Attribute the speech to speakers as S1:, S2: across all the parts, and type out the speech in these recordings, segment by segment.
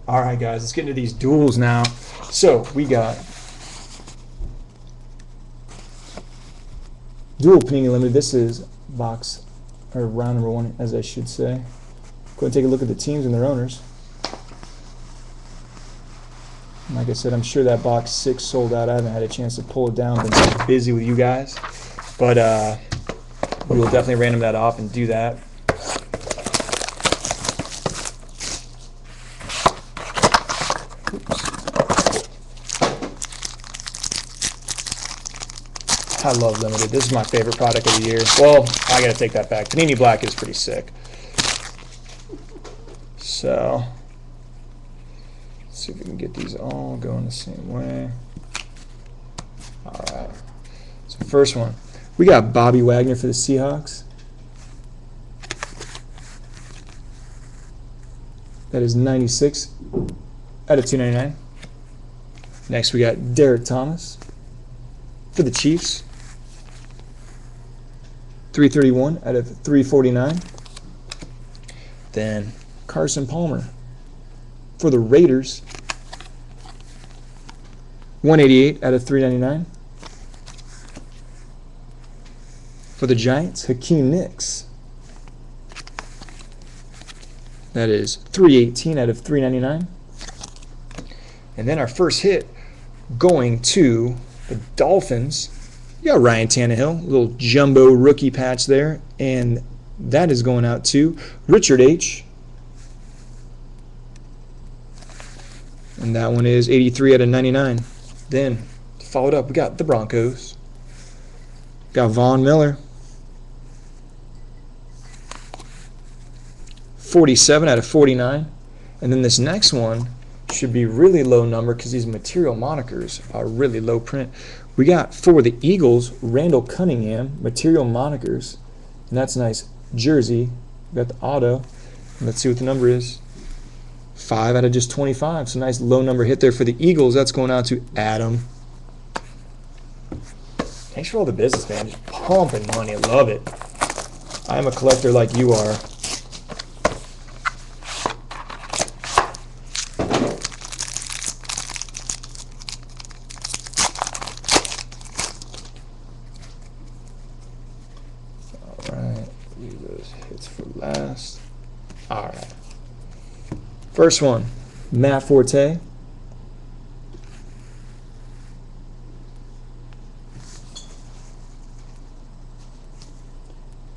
S1: All right, guys, let's get into these duels now. So we got dual Panini Limited. This is box, or round number 1, as I should say. Go and take a look at the teams and their owners. Like I said, I'm sure that box 6 sold out. I haven't had a chance to pull it down. Been so busy with you guys. But we will definitely random that off and do that. Oops. I love Limited. This is my favorite product of the year. Well, I gotta take that back. Panini Black is pretty sick. So, let's see if we can get these all going the same way. Alright. So first one. We got Bobby Wagner for the Seahawks. That is 96 out of 299. Next we got Derek Thomas for the Chiefs. 331 out of 349. Then Carson Palmer for the Raiders. 188 out of 399. For the Giants, Hakeem Nicks. That is 318 out of 399. And then our first hit going to the Dolphins. You got Ryan Tannehill, little jumbo rookie patch there. And that is going out to Richard H. And that one is 83 out of 99. Then, followed up, we got the Broncos. Got Von Miller. 47 out of 49. And then this next one should be really low number because these material monikers are really low print. We got for the Eagles, Randall Cunningham, material monikers. And that's a nice jersey. We got the auto. And let's see what the number is. 5 out of just 25. So nice low number hit there for the Eagles. That's going out to Adam. Thanks for all the business, man. Just pumping money. I love it. I'm a collector like you are. Alright, leave those hits for last. Alright. First one, Matt Forte.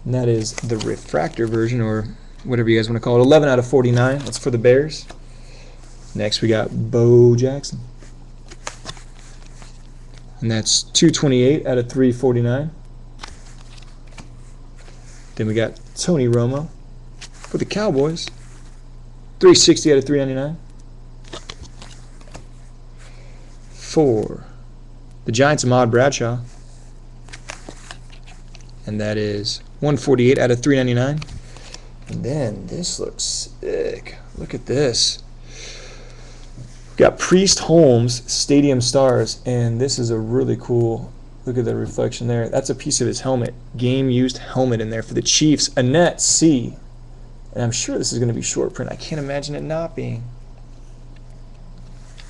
S1: And that is the refractor version, or whatever you guys want to call it. 11 out of 49. That's for the Bears. Next we got Bo Jackson. And that's 228 out of 349. Then we got Tony Romo for the Cowboys. 360 out of 399. For the Giants, Ahmad Bradshaw. And that is 148 out of 399. And then this looks sick. Look at this. We've got Priest Holmes Stadium Stars, and this is a really cool, look at the reflection there. That's a piece of his helmet. Game used helmet in there for the Chiefs. Annette C. And I'm sure this is going to be short print. I can't imagine it not being.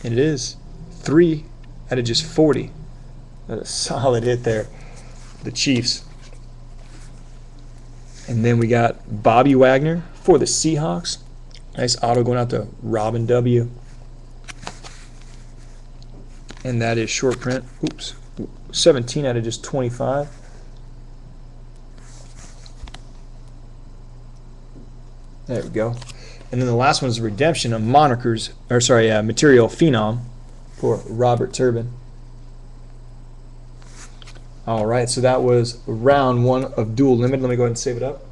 S1: And it is. 3 out of just 40. That's a solid hit there. The Chiefs. And then we got Bobby Wagner for the Seahawks. Nice auto going out to Robin W. And that is short print. Oops. 17 out of just 25. There we go. And then the last one is redemption of monikers, or sorry, material phenom for Robert Turbin. All right, so that was round 1 of Dual Limit. Let me go ahead and save it up.